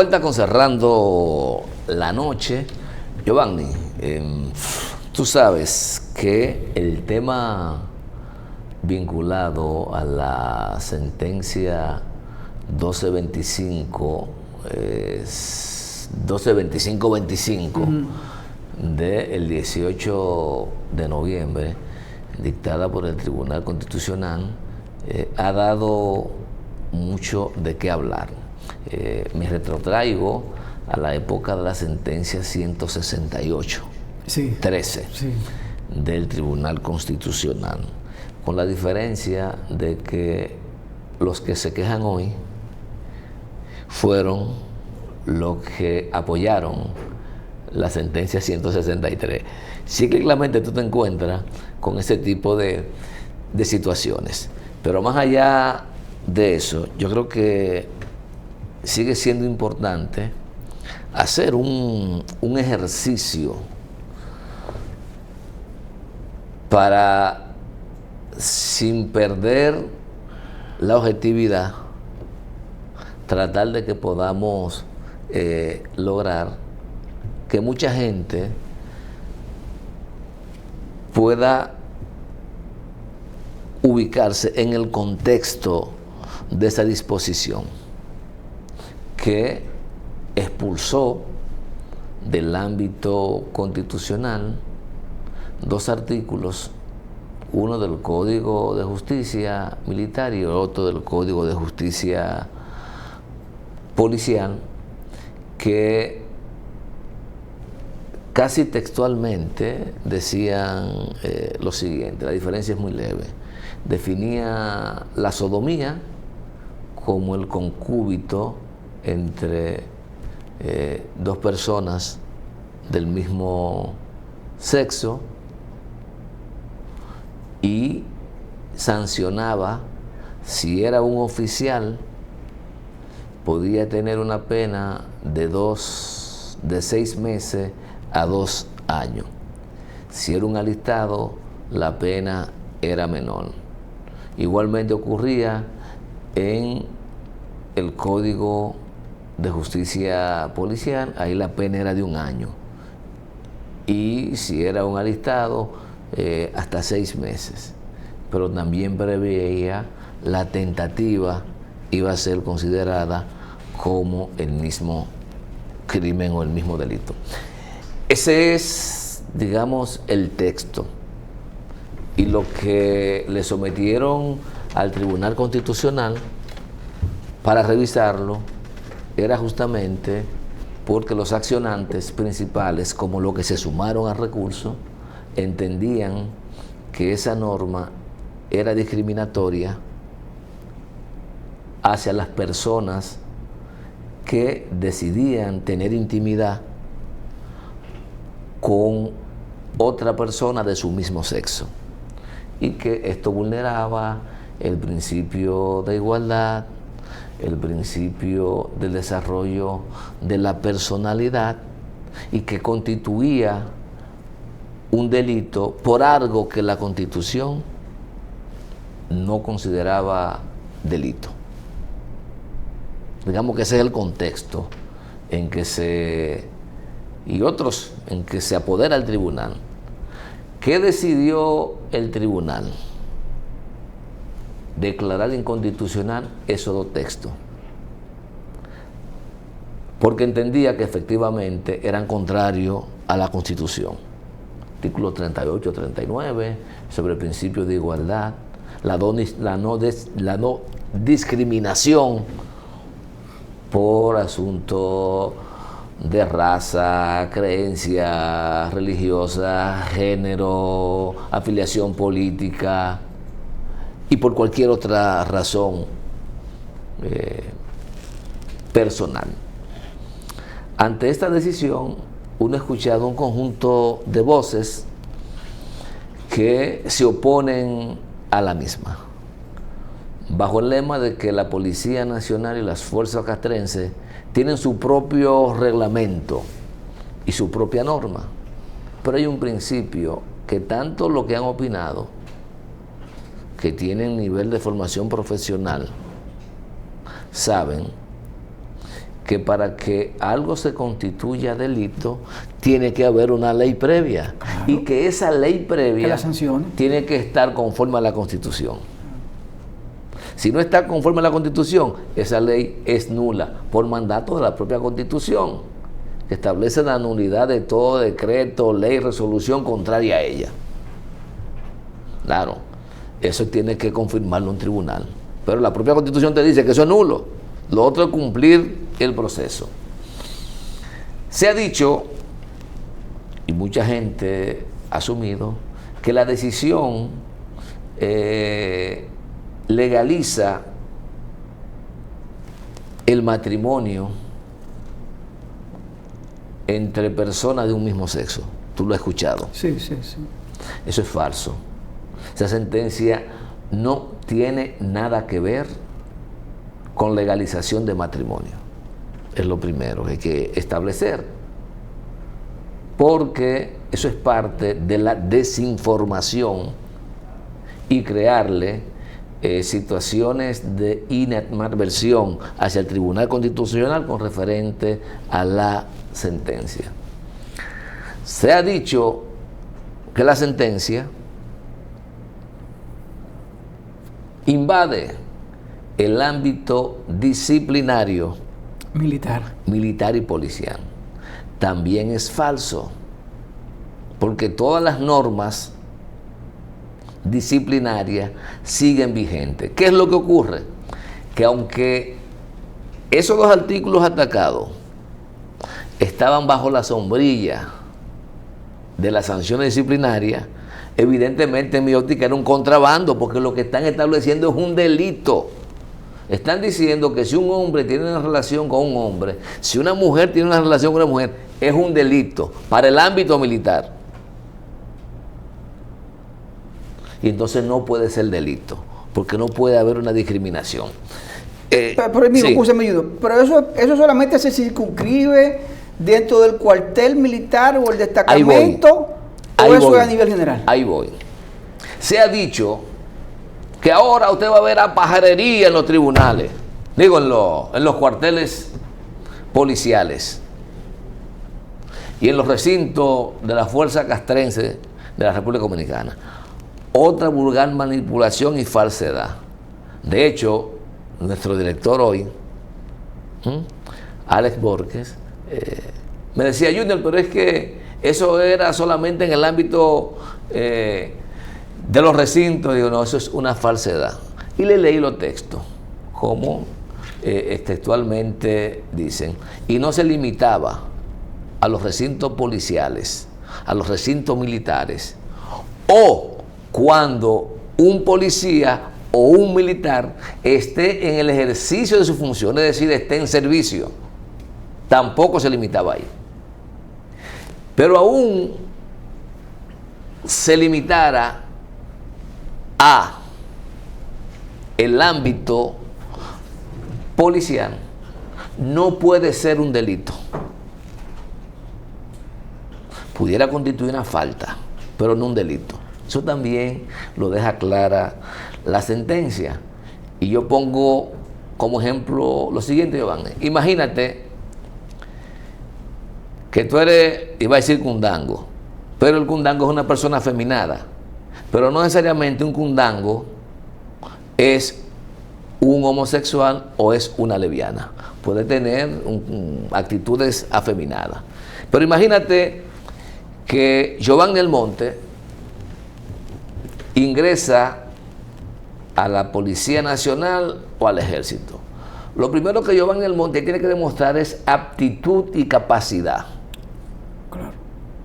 vuelta con Cerrando la Noche. Giovanni, tú sabes que el tema vinculado a la sentencia 1225-25 del 18 de noviembre, dictada por el Tribunal Constitucional, ha dado mucho de qué hablar. Me retrotraigo a la época de la sentencia 168, sí, 13, sí, del Tribunal Constitucional, con la diferencia de que los que se quejan hoy fueron los que apoyaron la sentencia 163. Cíclicamente tú te encuentras con ese tipo de situaciones, pero más allá de eso, yo creo que sigue siendo importante hacer un ejercicio para, sin perder la objetividad, tratar de que podamos lograr que mucha gente pueda ubicarse en el contexto de esa disposición que expulsó del ámbito constitucional dos artículos, uno del Código de Justicia Militar y otro del Código de Justicia Policial, que casi textualmente decían lo siguiente, la diferencia es muy leve. Definía la sodomía como el concúbito entre dos personas del mismo sexo y sancionaba, si era un oficial, podía tener una pena de 6 meses a 2 años. Si era un alistado, la pena era menor. Igualmente ocurría en el Código de Justicia Policial, ahí la pena era de 1 año. Y si era un alistado, hasta 6 meses. Pero también preveía la tentativa iba a ser considerada como el mismo crimen o el mismo delito. Ese es, digamos, el texto. Y lo que le sometieron al Tribunal Constitucional para revisarlo era justamente porque los accionantes principales, como los que se sumaron al recurso, entendían que esa norma era discriminatoria hacia las personas que decidían tener intimidad con otra persona de su mismo sexo, y que esto vulneraba el principio de igualdad, el principio del desarrollo de la personalidad, y que constituía un delito por algo que la Constitución no consideraba delito. Digamos que ese es el contexto en que y otros en que se apodera el tribunal. ¿Qué decidió el tribunal? Declarar inconstitucional esos dos textos, porque entendía que efectivamente eran contrarios a la Constitución. Artículos 38, 39, sobre el principio de igualdad, la no discriminación por asunto de raza, creencia religiosa, género, afiliación política y por cualquier otra razón personal. Ante esta decisión, uno ha escuchado un conjunto de voces que se oponen a la misma, bajo el lema de que la Policía Nacional y las fuerzas castrenses tienen su propio reglamento y su propia norma. Pero hay un principio que tanto los que han opinado, que tienen nivel de formación profesional, saben que para que algo se constituya delito, tiene que haber una ley previa. Claro. Y que esa ley previa la sancione. Tiene que estar conforme a la Constitución. Si no está conforme a la Constitución, esa ley es nula por mandato de la propia Constitución, que establece la nulidad de todo decreto, ley, resolución contraria a ella. Claro, eso tiene que confirmarlo un tribunal. Pero la propia Constitución te dice que eso es nulo. Lo otro es cumplir el proceso. Se ha dicho, y mucha gente ha asumido, que la decisión legaliza el matrimonio entre personas de un mismo sexo. Tú lo has escuchado. Sí. Eso es falso. Esa sentencia no tiene nada que ver con legalización de matrimonio. Es lo primero que hay que establecer. Porque eso es parte de la desinformación y crearle situaciones de inadversión hacia el Tribunal Constitucional con referente a la sentencia. Se ha dicho que la sentencia invade el ámbito disciplinario militar y policial. También es falso, porque todas las normas disciplinarias siguen vigentes. ¿Qué es lo que ocurre? Que aunque esos dos artículos atacados estaban bajo la sombrilla de las sanciones disciplinarias, evidentemente en mi óptica era un contrabando, porque lo que están estableciendo es un delito. Están diciendo que si un hombre tiene una relación con un hombre, si una mujer tiene una relación con una mujer, es un delito para el ámbito militar. Y entonces no puede ser delito, porque no puede haber una discriminación. Pero amigo, escúchame, pero eso solamente se circunscribe dentro del cuartel militar o el destacamento, o eso es a nivel general. Ahí voy. Se ha dicho que ahora usted va a ver a pajarería en los tribunales, digo, en los cuarteles policiales y en los recintos de la Fuerza Castrense de la República Dominicana. Otra vulgar manipulación y falsedad. De hecho, nuestro director hoy, Alex Borges, me decía: Junior, pero es que eso era solamente en el ámbito de los recintos. Digo, no, eso es una falsedad. Y le leí los textos, como textualmente dicen. Y no se limitaba a los recintos policiales, a los recintos militares, o cuando un policía o un militar esté en el ejercicio de su función, es decir, esté en servicio. Tampoco se limitaba ahí. Pero aún se limitara a el ámbito policial, no puede ser un delito. Pudiera constituir una falta, pero no un delito. Eso también lo deja clara la sentencia. Y yo pongo como ejemplo lo siguiente, Giovanni. Imagínate que tú eres, iba a decir cundango, pero el cundango es una persona afeminada. Pero no necesariamente un cundango es un homosexual o es una lesbiana. Puede tener actitudes afeminadas. Pero imagínate que Giovanni Almonte ingresa a la Policía Nacional o al Ejército. Lo primero que Giovanni Almonte tiene que demostrar es aptitud y capacidad. Claro.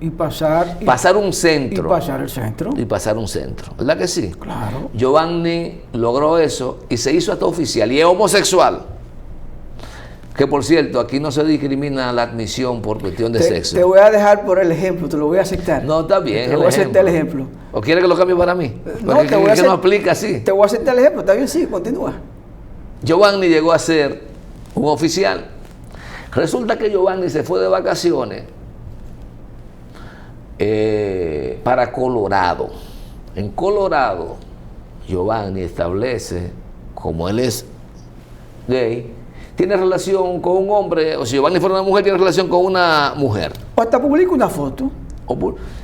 Y pasar un centro. Y pasar el centro. Y pasar un centro. ¿Verdad que sí? Claro. Giovanni logró eso y se hizo hasta oficial. Y es homosexual. Que por cierto, aquí no se discrimina la admisión por cuestión de sexo. Te voy a dejar por el ejemplo, te lo voy a aceptar. No, está bien. Te voy a aceptar el ejemplo. ¿O quiere que lo cambie para mí? No, te voy a que no aplica así. Te voy a aceptar el ejemplo, está bien, sí, continúa. Giovanni llegó a ser un oficial. Resulta que Giovanni se fue de vacaciones para Colorado. En Colorado, Giovanni establece, como él es gay, tiene relación con un hombre, o si Giovanni fuera una mujer, tiene relación con una mujer. O hasta publica una foto.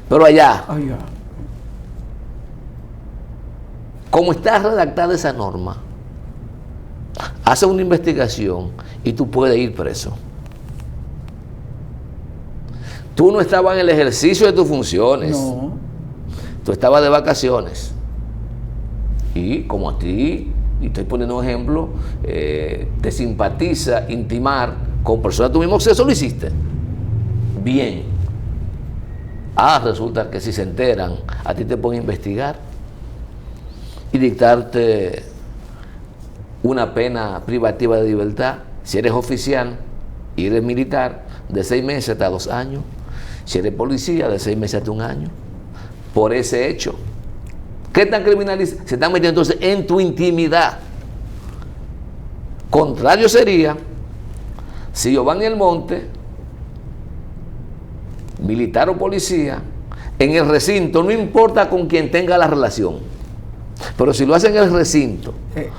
Pero allá, Allá. como está redactada esa norma, hace una investigación y tú puedes ir preso. Tú no estabas en el ejercicio de tus funciones. No. Tú estabas de vacaciones. Y como a ti, y estoy poniendo un ejemplo, te simpatiza intimar con personas de tu mismo sexo, lo hiciste. Bien. Resulta que si se enteran, a ti te pueden investigar y dictarte una pena privativa de libertad. Si eres oficial y eres militar, de 6 meses hasta 2 años. Si eres policía, de 6 meses hasta 1 año. Por ese hecho. ¿Qué están criminalizando? Se están metiendo entonces en tu intimidad. Contrario sería si Giovanni Almonte, militar o policía, en el recinto, no importa con quien tenga la relación, pero si lo hacen en el recinto,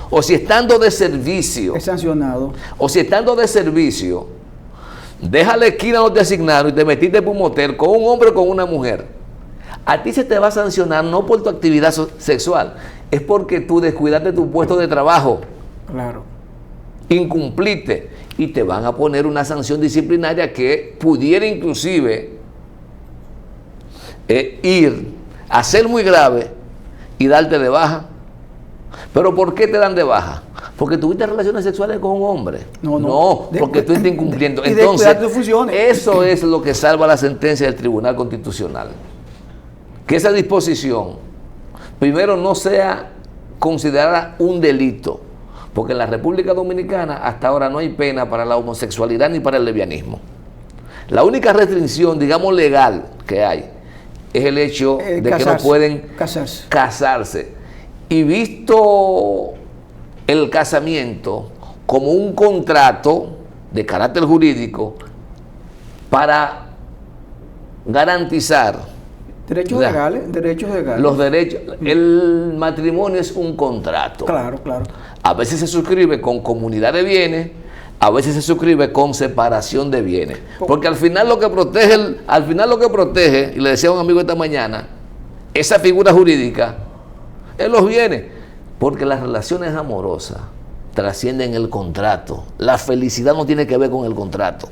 o si estando de servicio, es sancionado. O si estando de servicio, deja la esquina donde te asignaron y te metiste por un motel con un hombre o con una mujer, a ti se te va a sancionar no por tu actividad sexual, es porque tú descuidaste tu puesto de trabajo. Claro. Incumpliste y te van a poner una sanción disciplinaria que pudiera inclusive ir a ser muy grave y darte de baja. ¿Pero por qué te dan de baja? Porque tuviste relaciones sexuales con un hombre. No, porque tú estás incumpliendo. Entonces, eso es lo que salva la sentencia del Tribunal Constitucional. Que esa disposición, primero, no sea considerada un delito, porque en la República Dominicana hasta ahora no hay pena para la homosexualidad ni para el lesbianismo. La única restricción, digamos, legal que hay es el hecho de que no pueden casarse. Y visto el casamiento como un contrato de carácter jurídico para garantizar derechos legales. Los derechos. El matrimonio es un contrato. Claro. A veces se suscribe con comunidad de bienes, a veces se suscribe con separación de bienes. Porque al final lo que protege, y le decía a un amigo esta mañana, esa figura jurídica es los bienes. Porque las relaciones amorosas trascienden el contrato. La felicidad no tiene que ver con el contrato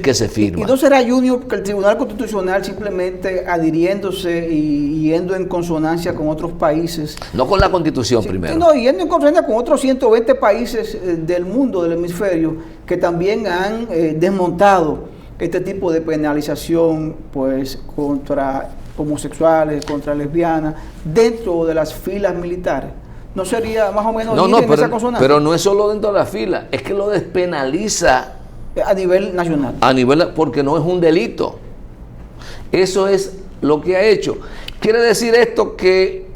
que se firma. ¿Y no será, Junior, que el Tribunal Constitucional simplemente adhiriéndose y yendo en consonancia con otros países? No con la Constitución primero. No, yendo en consonancia con otros 120 países del mundo, del hemisferio, que también han desmontado este tipo de penalización pues contra homosexuales, contra lesbianas, dentro de las filas militares? ¿No sería más o menos esa consonancia? Pero no es solo dentro de la fila, es que lo despenaliza a nivel nacional. Porque no es un delito. Eso es lo que ha hecho. Quiere decir esto que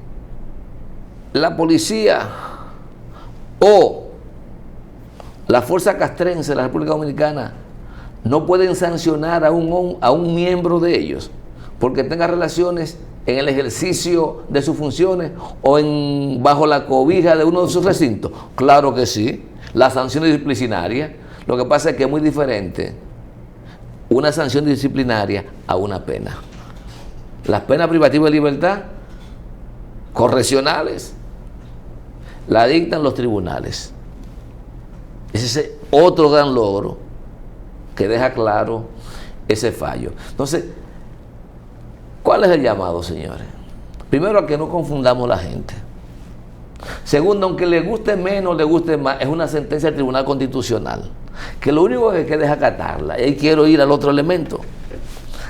la policía o la fuerza castrense de la República Dominicana no pueden sancionar a un miembro de ellos porque tenga relaciones en el ejercicio de sus funciones o bajo la cobija de uno de sus recintos. Claro que sí. La sanción disciplinaria. Lo que pasa es que es muy diferente una sanción disciplinaria a una pena. Las penas privativas de libertad correccionales la dictan los tribunales. Ese es otro gran logro que deja claro ese fallo. Entonces, ¿cuál es el llamado, señores? Primero, a que no confundamos la gente. Segundo, aunque le guste menos, le guste más, es una sentencia del Tribunal Constitucional, que lo único que queda es acatarla. Y ahí quiero ir al otro elemento.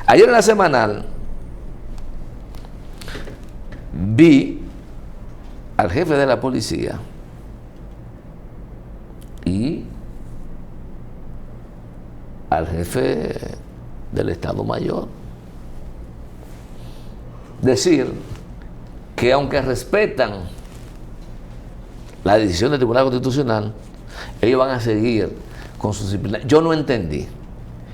Ayer en la semanal vi al jefe de la policía y al jefe del Estado Mayor decir que aunque respetan la decisión del Tribunal Constitucional, ellos van a seguir con su disciplina. Yo no entendí.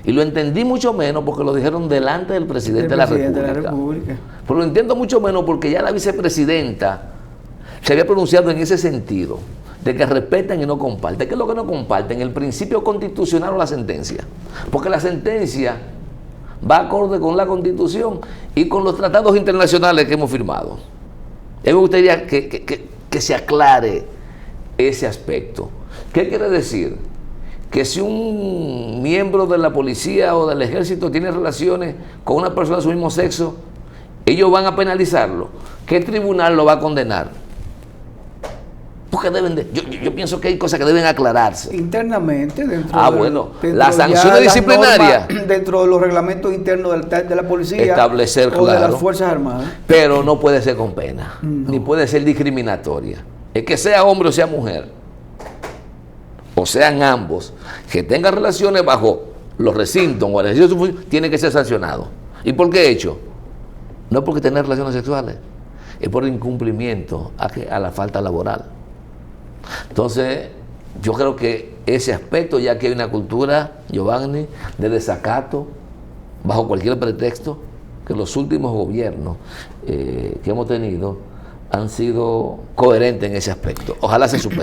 Y lo entendí mucho menos porque lo dijeron delante del presidente de la República. Pero lo entiendo mucho menos porque ya la vicepresidenta se había pronunciado en ese sentido, de que respetan y no comparten. ¿Qué es lo que no comparten? El principio constitucional o la sentencia. Porque la sentencia va acorde con la Constitución y con los tratados internacionales que hemos firmado. A mí me gustaría que se aclare ese aspecto. ¿Qué quiere decir? Que si un miembro de la policía o del ejército tiene relaciones con una persona de su mismo sexo, ellos van a penalizarlo. ¿Qué tribunal lo va a condenar? Porque yo pienso que hay cosas que deben aclararse. Internamente, dentro las sanciones disciplinarias. Dentro de los reglamentos internos de la policía establecer, o de las Fuerzas Armadas. Pero no puede ser con pena, ni puede ser discriminatoria. Es que sea hombre o sea mujer, o sean ambos, que tengan relaciones bajo los recintos o el ejercicio de su función, tiene que ser sancionado. ¿Y por qué hecho? No es porque tener relaciones sexuales, es por incumplimiento a la falta laboral. Entonces, yo creo que ese aspecto, ya que hay una cultura, Giovanni, de desacato, bajo cualquier pretexto, que los últimos gobiernos que hemos tenido han sido coherentes en ese aspecto. Ojalá se supere.